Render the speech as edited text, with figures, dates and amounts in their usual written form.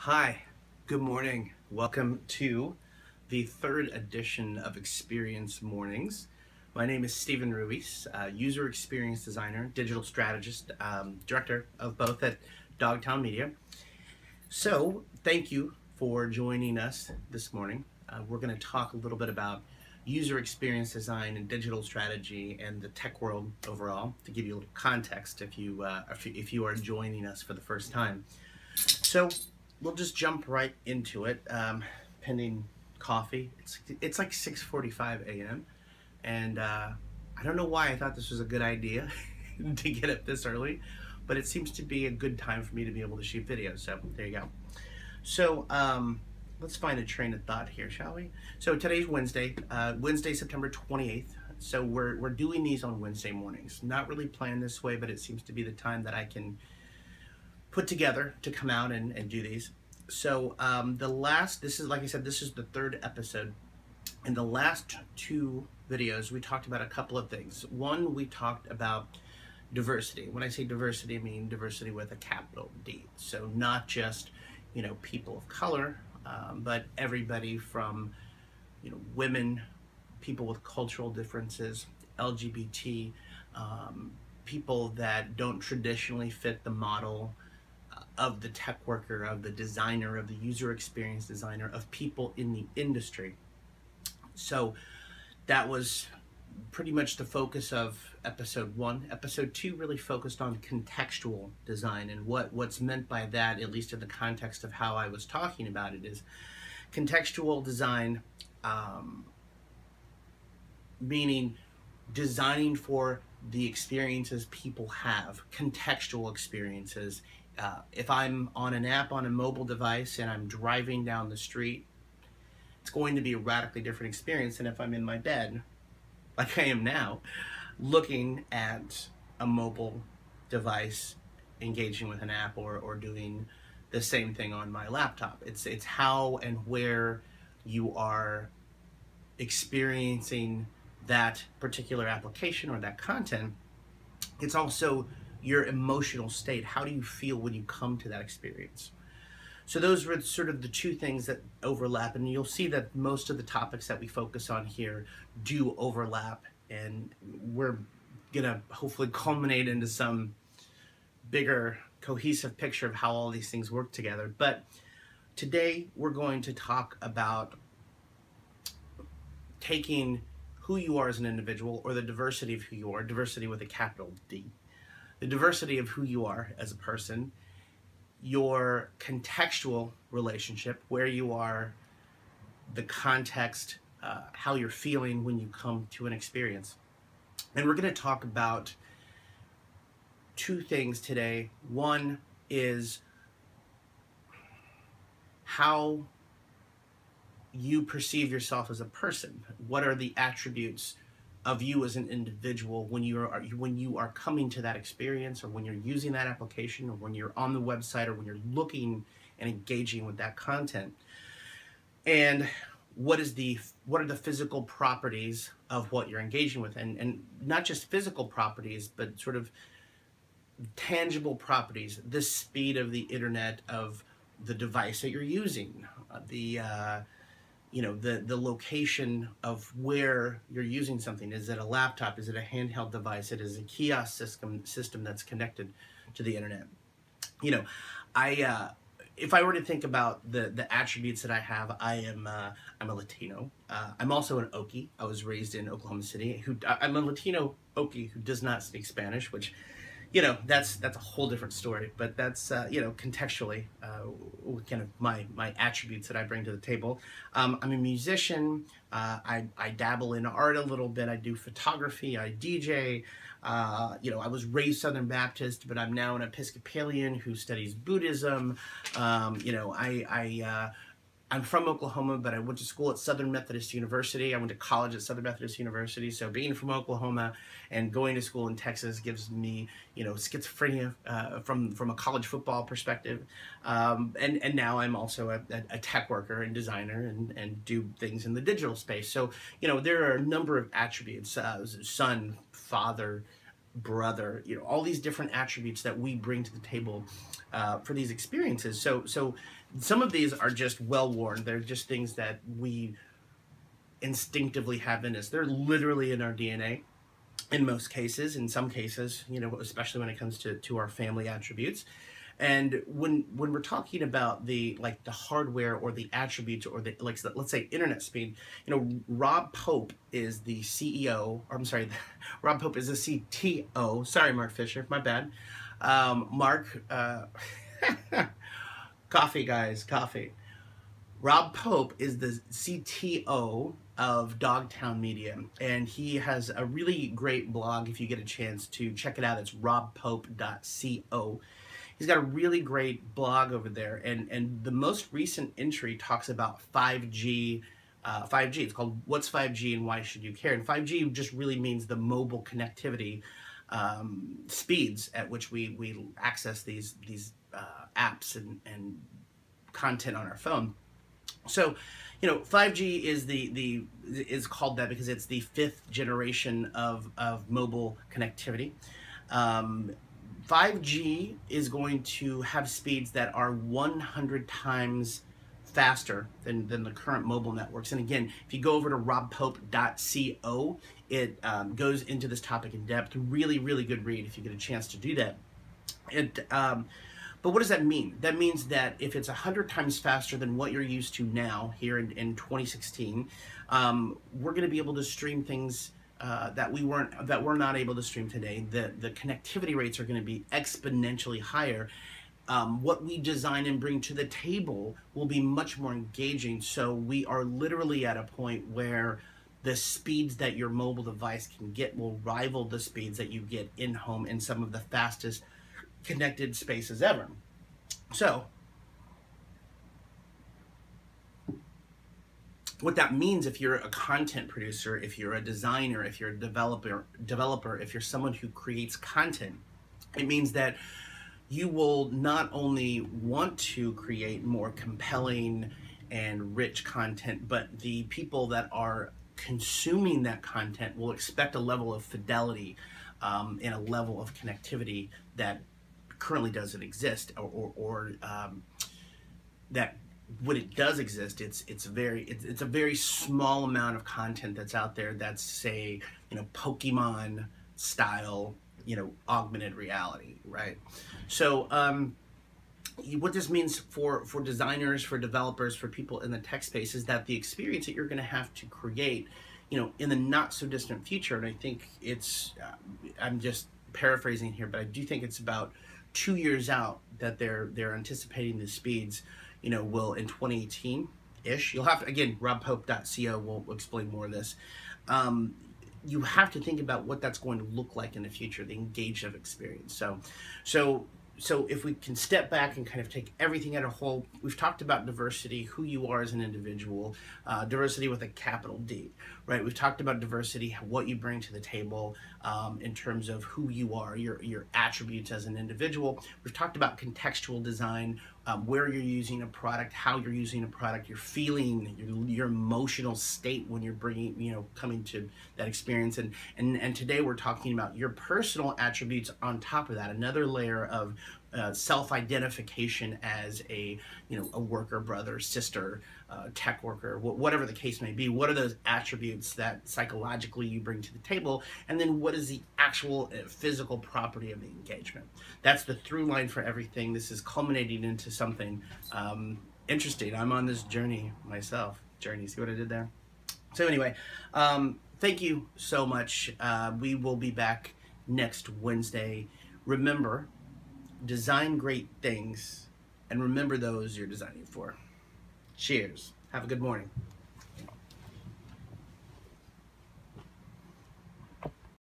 Hi, good morning. Welcome to the third edition of Experience Mornings. My name is Stephen Ruiz, user experience designer, digital strategist, director of both at Dogtown Media. So, thank you for joining us this morning. We're going to talk a little bit about user experience design and digital strategy and the tech world overall, to give you a little context if you are joining us for the first time. So we'll just jump right into it, pending coffee. It's like 6:45 a.m. and I don't know why I thought this was a good idea to get up this early, but it seems to be a good time for me to be able to shoot videos. So there you go. So let's find a train of thought here, shall we? So today's Wednesday, September 28th. So we're doing these on Wednesday mornings. Not really planned this way, but it seems to be the time that I can put together to come out and do these. So this is, like I said, this is the third episode. In the last two videos, we talked about a couple of things. One, we talked about diversity. When I say diversity, I mean diversity with a capital D. So not just, people of color, but everybody from, women, people with cultural differences, LGBT, people that don't traditionally fit the model of the tech worker, of the designer, of the user experience designer, of people in the industry. So that was pretty much the focus of episode 1. Episode 2 really focused on contextual design, and what's meant by that, at least in the context of how I was talking about it, is contextual design, meaning designing for the experiences people have, contextual experiences. If I'm on an app on a mobile device and I'm driving down the street, it's going to be a radically different experience than if I'm in my bed, like I am now, looking at a mobile device, engaging with an app, or doing the same thing on my laptop. It's how and where you are experiencing that particular application or that content. It's also your emotional state. How do you feel when you come to that experience? So those were sort of the two things that overlap, and you'll see that most of the topics that we focus on here do overlap, and we're gonna hopefully culminate into some bigger cohesive picture of how all these things work together. But today we're going to talk about taking who you are as an individual, or the diversity of who you are, diversity with a capital D. The diversity of who you are as a person, your contextual relationship, where you are, the context, how you're feeling when you come to an experience. And we're going to talk about two things today. One is how you perceive yourself as a person. What are the attributes of you as an individual when you are coming to that experience, or when you're using that application, or when you're on the website, or when you're looking and engaging with that content? And what are the physical properties of what you're engaging with, and not just physical properties, but sort of tangible properties, the speed of the internet of the device that you're using, the location of where you're using something. Is it a laptop? Is it a handheld device? It is a kiosk system that's connected to the internet. If I were to think about the attributes that I have, I'm a Latino. I'm also an Okie. I was raised in Oklahoma City. I'm a Latino Okie who does not speak Spanish, which, that's a whole different story. But that's contextually kind of my attributes that I bring to the table. I'm a musician. I dabble in art a little bit. I do photography. I DJ. I was raised Southern Baptist, but I'm now an Episcopalian who studies Buddhism. I'm from Oklahoma, but I went to school at Southern Methodist University. I went to college at Southern Methodist University. So being from Oklahoma and going to school in Texas gives me, schizophrenia from a college football perspective. And now I'm also a tech worker and designer and do things in the digital space. So, there are a number of attributes, son, father, brother, all these different attributes that we bring to the table for these experiences. So some of these are just well-worn. They're just things that we instinctively have in us. They're literally in our DNA in most cases. In some cases, especially when it comes to our family attributes. And when we're talking about the hardware or the attributes or the let's say internet speed, Rob Pope is the CEO, or I'm sorry, Rob Pope is the CTO. Sorry, Mark Fisher, my bad. Mark, coffee guys, coffee. Rob Pope is the CTO of Dogtown Media, and he has a really great blog. If you get a chance to check it out, it's robpope.co. He's got a really great blog over there, and the most recent entry talks about 5G. 5G, it's called What's 5G and Why Should You Care? And 5G just really means the mobile connectivity speeds at which we access these apps and content on our phone. So, 5G is called that because it's the 5th generation of mobile connectivity. 5G is going to have speeds that are 100 times faster than the current mobile networks. And again, if you go over to robpope.co, it goes into this topic in depth. Really, really good read if you get a chance to do that. But what does that mean? That means that if it's 100 times faster than what you're used to now here in 2016, we're going to be able to stream things that we're not able to stream today. The connectivity rates are going to be exponentially higher. What we design and bring to the table will be much more engaging. So we are literally at a point where the speeds that your mobile device can get will rival the speeds that you get in-home in some of the fastest connected spaces ever. So what that means, if you're a content producer, if you're a designer, if you're a developer, if you're someone who creates content, it means that you will not only want to create more compelling and rich content, but the people that are consuming that content will expect a level of fidelity and a level of connectivity that currently doesn't exist, or that when it does exist, it's a very small amount of content that's out there that's, say, Pokemon style, augmented reality, right? So what this means for designers, for developers, for people in the tech space is that the experience that you're going to have to create, in the not so distant future, and I think it's, I'm just paraphrasing here, but I do think it's about 2 years out that they're anticipating the speeds, will in 2018-ish. You'll have to, again, robpope.co will explain more of this. You have to think about what that's going to look like in the future, the engagement experience. So if we can step back and kind of take everything at a whole, we've talked about diversity, who you are as an individual, diversity with a capital D, right? We've talked about diversity, what you bring to the table in terms of who you are, your attributes as an individual. We've talked about contextual design, where you're using a product, how you're using a product, your feeling, your emotional state when you're bringing, coming to that experience. And today we're talking about your personal attributes on top of that, another layer of self-identification as a worker, brother, sister, tech worker, whatever the case may be. What are those attributes that psychologically you bring to the table? And then what is the actual physical property of the engagement? That's the through line for everything. This is culminating into something interesting. I'm on this journey myself. See what I did there? So anyway, thank you so much. We will be back next Wednesday. Remember, design great things and remember those you're designing for. Cheers. Have a good morning.